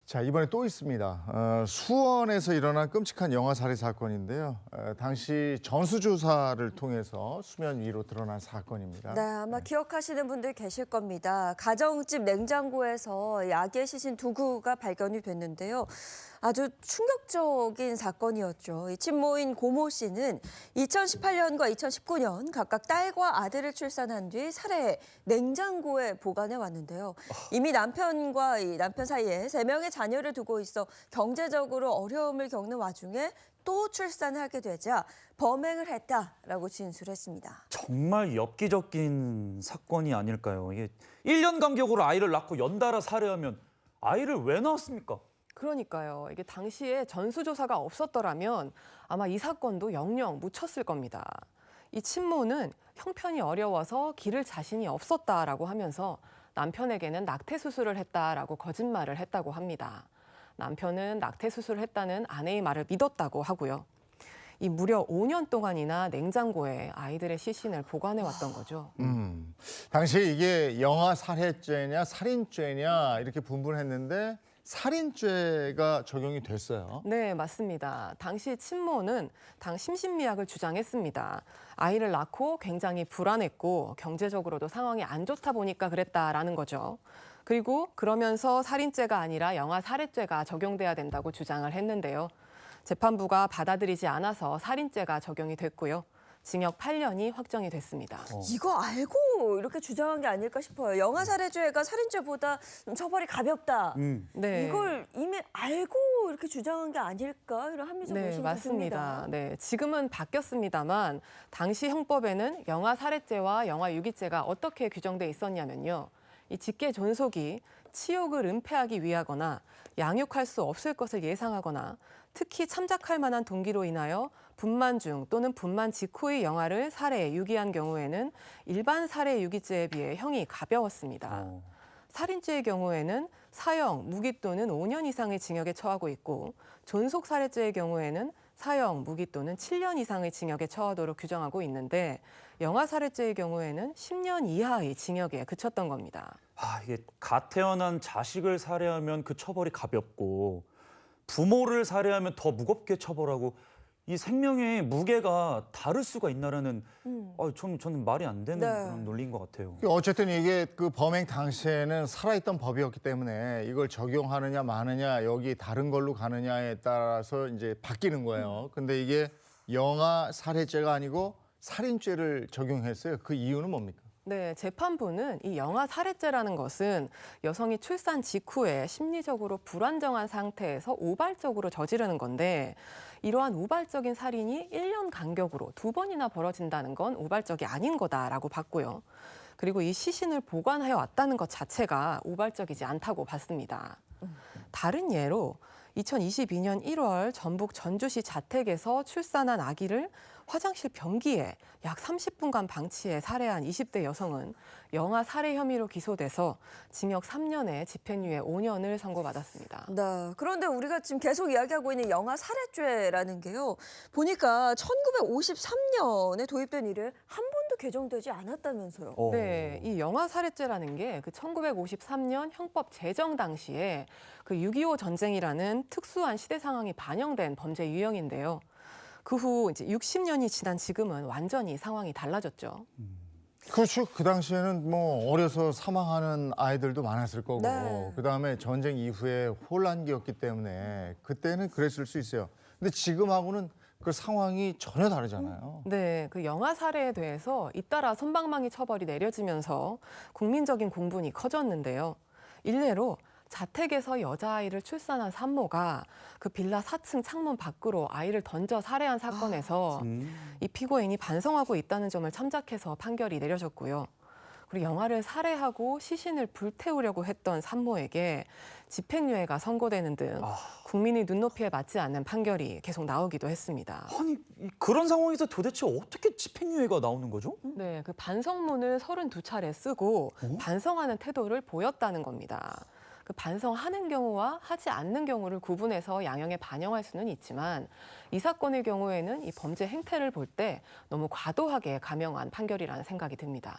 자, 이번에 또 있습니다. 수원에서 일어난 끔찍한 영아 살해 사건인데요. 당시 전수조사를 통해서 수면 위로 드러난 사건입니다. 네, 아마 기억하시는 분들 계실 겁니다. 가정집 냉장고에서 약에 시신 두 구가 발견이 됐는데요. 아주 충격적인 사건이었죠. 이 친모인 고모 씨는 2018년과 2019년 각각 딸과 아들을 출산한 뒤 살해 냉장고에 보관해 왔는데요. 이미 남편과 남편 사이에 3명의 자녀를 두고 있어 경제적으로 어려움을 겪는 와중에 또 출산하게 되자 범행을 했다라고 진술했습니다. 정말 엽기적인 사건이 아닐까요? 이게 1년 간격으로 아이를 낳고 연달아 살해하면 아이를 왜 낳았습니까? 그러니까요. 이게 당시에 전수조사가 없었더라면 아마 이 사건도 영영 묻혔을 겁니다. 이 친모는 형편이 어려워서 기를 자신이 없었다라고 하면서 남편에게는 낙태 수술을 했다라고 거짓말을 했다고 합니다. 남편은 낙태 수술을 했다는 아내의 말을 믿었다고 하고요. 이 무려 5년 동안이나 냉장고에 아이들의 시신을 보관해 왔던 거죠. 당시 이게 영아 살해죄냐 살인죄냐 이렇게 분분했는데 살인죄가 적용이 됐어요. 네, 맞습니다. 당시 친모는 당 심신미약을 주장했습니다. 아이를 낳고 굉장히 불안했고 경제적으로도 상황이 안 좋다 보니까 그랬다라는 거죠. 그리고 그러면서 살인죄가 아니라 영아 살해죄가 적용돼야 된다고 주장을 했는데요. 재판부가 받아들이지 않아서 살인죄가 적용이 됐고요. 징역 8년이 확정이 됐습니다. 이거 알고 이렇게 주장한 게 아닐까 싶어요. 영아 살해죄가 살인죄보다 처벌이 가볍다. 네. 이걸 이미 알고 이렇게 주장한 게 아닐까 이런 합리적 네, 의심이 맞습니다. 듭니다. 네, 지금은 바뀌었습니다만 당시 형법에는 영아 살해죄와 영아 유기죄가 어떻게 규정돼 있었냐면요. 이 직계 존속이 치욕을 은폐하기 위하거나 양육할 수 없을 것을 예상하거나 특히 참작할 만한 동기로 인하여 분만 중 또는 분만 직후의 영아를 살해, 유기한 경우에는 일반 살해 유기죄에 비해 형이 가벼웠습니다. 살인죄의 경우에는 사형, 무기 또는 5년 이상의 징역에 처하고 있고 존속 살해죄의 경우에는 사형, 무기 또는 7년 이상의 징역에 처하도록 규정하고 있는데 영아 살해죄의 경우에는 10년 이하의 징역에 그쳤던 겁니다. 이게 갓 태어난 자식을 살해하면 그 처벌이 가볍고 부모를 살해하면 더 무겁게 처벌하고 이 생명의 무게가 다를 수가 있나라는 저는 말이 안 되는 네. 그런 논리인 것 같아요. 어쨌든 이게 그 범행 당시에는 살아있던 법이었기 때문에 이걸 적용하느냐 마느냐 여기 다른 걸로 가느냐에 따라서 이제 바뀌는 거예요. 근데 이게 영아 살해죄가 아니고 살인죄를 적용했어요. 그 이유는 뭡니까? 네, 재판부는 이 영아 살해죄라는 것은 여성이 출산 직후에 심리적으로 불안정한 상태에서 우발적으로 저지르는 건데 이러한 우발적인 살인이 1년 간격으로 2번이나 벌어진다는 건 우발적이 아닌 거다라고 봤고요. 그리고 이 시신을 보관해 왔다는 것 자체가 우발적이지 않다고 봤습니다. 다른 예로 2022년 1월 전북 전주시 자택에서 출산한 아기를 화장실 변기에 약 30분간 방치해 살해한 20대 여성은 영아 살해 혐의로 기소돼서 징역 3년에 집행유예 5년을 선고받았습니다. 네, 그런데 우리가 지금 계속 이야기하고 있는 영아 살해죄라는 게요. 보니까 1953년에 도입된 이래 한 번도 개정되지 않았다면서요. 네, 이 영아 살해죄라는 게 그 1953년 형법 제정 당시에 그 6.25 전쟁이라는 특수한 시대 상황이 반영된 범죄 유형인데요. 그 후 이제 60년이 지난 지금은 완전히 상황이 달라졌죠. 그렇죠. 그 당시에는 뭐 어려서 사망하는 아이들도 많았을 거고 네. 그다음에 전쟁 이후에 혼란기였기 때문에 그때는 그랬을 수 있어요. 근데 지금하고는 그 상황이 전혀 다르잖아요. 네, 그 영아 살해에 대해서 잇따라 솜방망이 처벌이 내려지면서 국민적인 공분이 커졌는데요. 일례로 자택에서 여자아이를 출산한 산모가 그 빌라 4층 창문 밖으로 아이를 던져 살해한 사건에서 이 피고인이 반성하고 있다는 점을 참작해서 판결이 내려졌고요. 그리고 영아를 살해하고 시신을 불태우려고 했던 산모에게 집행유예가 선고되는 등 국민의 눈높이에 맞지 않는 판결이 계속 나오기도 했습니다. 아니 그런 상황에서 도대체 어떻게 집행유예가 나오는 거죠? 네, 그 반성문을 32차례 쓰고 반성하는 태도를 보였다는 겁니다. 그 반성하는 경우와 하지 않는 경우를 구분해서 양형에 반영할 수는 있지만 이 사건의 경우에는 이 범죄 행태를 볼 때 너무 과도하게 감형한 판결이라는 생각이 듭니다.